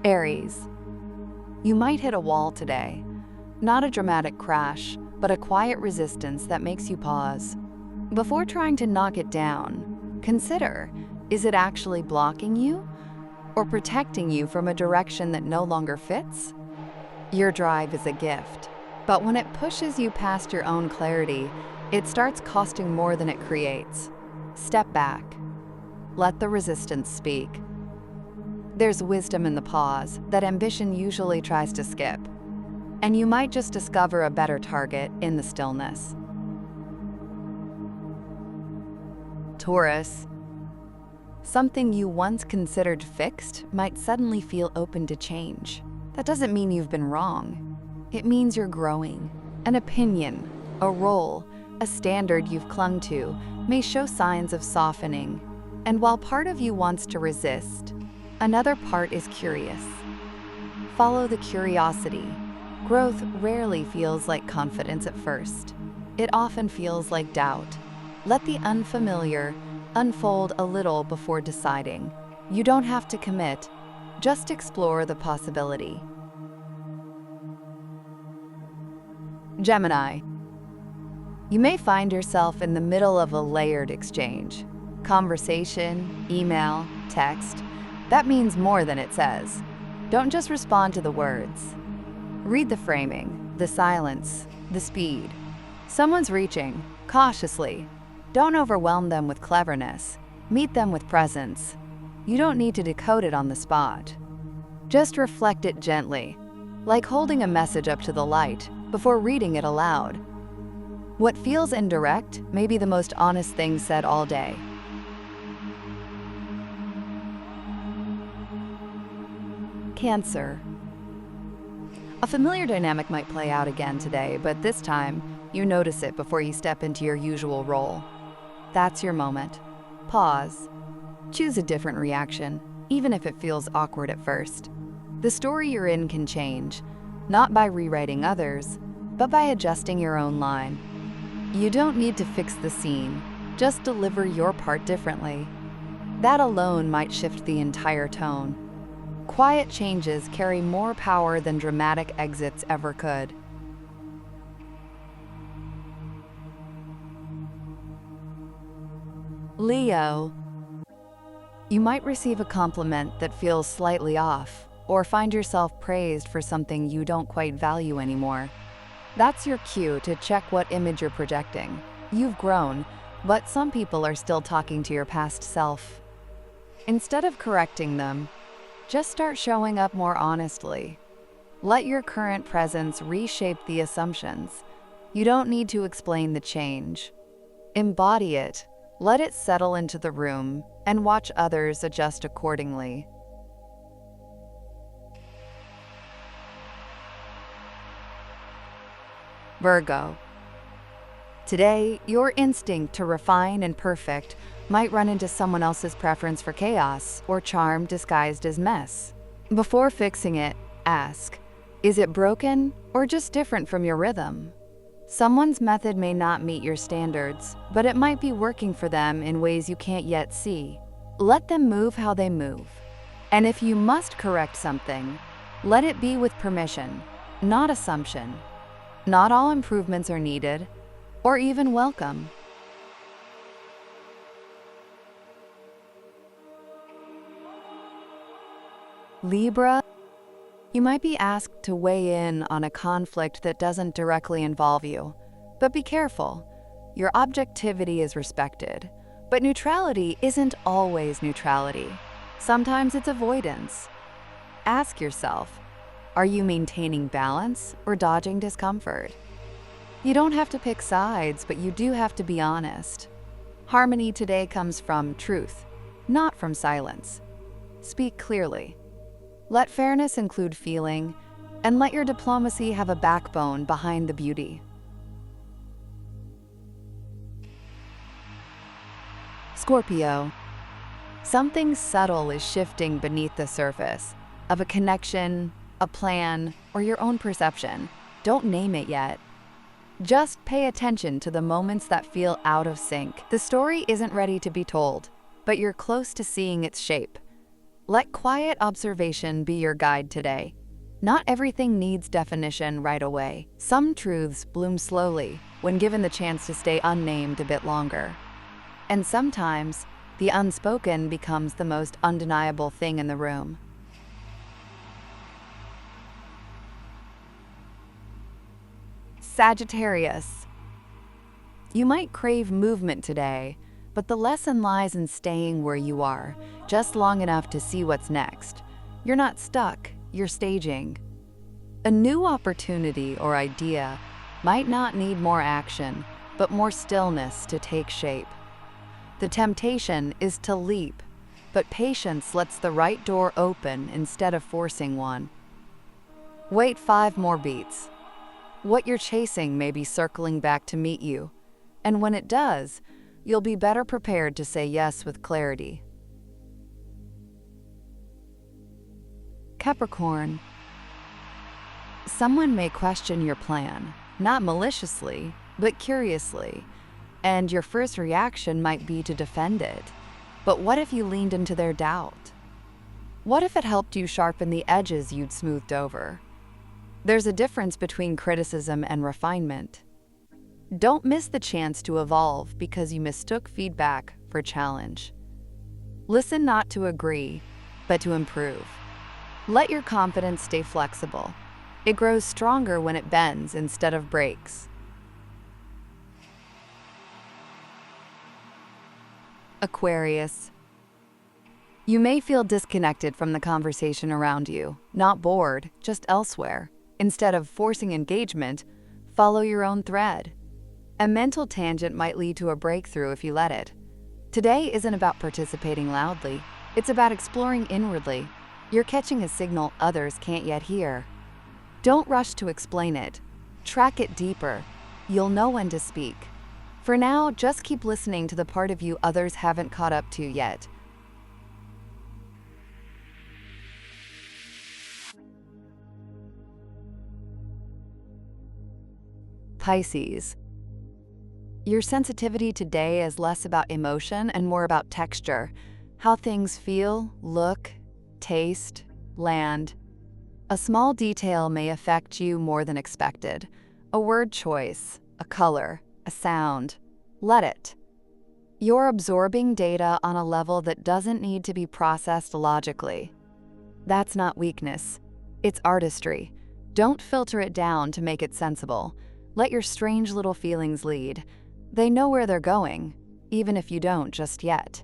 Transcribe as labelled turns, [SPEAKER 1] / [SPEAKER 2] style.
[SPEAKER 1] Aries, you might hit a wall today. Not a dramatic crash, but a quiet resistance that makes you pause. Before trying to knock it down, consider, is it actually blocking you or protecting you from a direction that no longer fits? Your drive is a gift, but when it pushes you past your own clarity, it starts costing more than it creates. Step back. Let the resistance speak. There's wisdom in the pause that ambition usually tries to skip, and you might just discover a better target in the stillness. Taurus, something you once considered fixed might suddenly feel open to change. That doesn't mean you've been wrong. It means you're growing. An opinion, a role, a standard you've clung to may show signs of softening. And while part of you wants to resist, another part is curious. Follow the curiosity. Growth rarely feels like confidence at first. It often feels like doubt. Let the unfamiliar unfold a little before deciding. You don't have to commit, just explore the possibility. Gemini, you may find yourself in the middle of a layered exchange. Conversation, email, text. That means more than it says. Don't just respond to the words. Read the framing, the silence, the speed. Someone's reaching, cautiously. Don't overwhelm them with cleverness. Meet them with presence. You don't need to decode it on the spot. Just reflect it gently, like holding a message up to the light before reading it aloud. What feels indirect may be the most honest thing said all day. Cancer. A familiar dynamic might play out again today, but this time, you notice it before you step into your usual role. That's your moment. Pause. Choose a different reaction, even if it feels awkward at first. The story you're in can change, not by rewriting others, but by adjusting your own line. You don't need to fix the scene, just deliver your part differently. That alone might shift the entire tone. Quiet changes carry more power than dramatic exits ever could. Leo, you might receive a compliment that feels slightly off, or find yourself praised for something you don't quite value anymore. That's your cue to check what image you're projecting. You've grown, but some people are still talking to your past self. Instead of correcting them, just start showing up more honestly. Let your current presence reshape the assumptions. You don't need to explain the change. Embody it, let it settle into the room, and watch others adjust accordingly. Virgo. Today, your instinct to refine and perfect might run into someone else's preference for chaos or charm disguised as mess. Before fixing it, ask, is it broken or just different from your rhythm? Someone's method may not meet your standards, but it might be working for them in ways you can't yet see. Let them move how they move. And if you must correct something, let it be with permission, not assumption. Not all improvements are needed, or even welcome. Libra, you might be asked to weigh in on a conflict that doesn't directly involve you. But be careful. Your objectivity is respected, but neutrality isn't always neutrality. Sometimes it's avoidance. Ask yourself, are you maintaining balance or dodging discomfort? You don't have to pick sides, but you do have to be honest. Harmony today comes from truth, not from silence. Speak clearly. Let fairness include feeling, and let your diplomacy have a backbone behind the beauty. Scorpio, something subtle is shifting beneath the surface of a connection, a plan, or your own perception. Don't name it yet. Just pay attention to the moments that feel out of sync. The story isn't ready to be told, but you're close to seeing its shape. Let quiet observation be your guide today. Not everything needs definition right away. Some truths bloom slowly when given the chance to stay unnamed a bit longer. And sometimes, the unspoken becomes the most undeniable thing in the room. Sagittarius. You might crave movement today, but the lesson lies in staying where you are, just long enough to see what's next. You're not stuck, you're staging. A new opportunity or idea might not need more action, but more stillness to take shape. The temptation is to leap, but patience lets the right door open instead of forcing one. Wait 5 more beats. What you're chasing may be circling back to meet you, and when it does, you'll be better prepared to say yes with clarity. Capricorn. Someone may question your plan, not maliciously, but curiously, and your first reaction might be to defend it. But what if you leaned into their doubt? What if it helped you sharpen the edges you'd smoothed over? There's a difference between criticism and refinement. Don't miss the chance to evolve because you mistook feedback for challenge. Listen not to agree, but to improve. Let your confidence stay flexible. It grows stronger when it bends instead of breaks. Aquarius. You may feel disconnected from the conversation around you, not bored, just elsewhere. Instead of forcing engagement, follow your own thread. A mental tangent might lead to a breakthrough if you let it. Today isn't about participating loudly. It's about exploring inwardly. You're catching a signal others can't yet hear. Don't rush to explain it. Track it deeper. You'll know when to speak. For now, just keep listening to the part of you others haven't caught up to yet. Pisces. Your sensitivity today is less about emotion and more about texture, how things feel, look, taste, land. A small detail may affect you more than expected. A word choice, a color, a sound. Let it. You're absorbing data on a level that doesn't need to be processed logically. That's not weakness. It's artistry. Don't filter it down to make it sensible. Let your strange little feelings lead. They know where they're going, even if you don't just yet.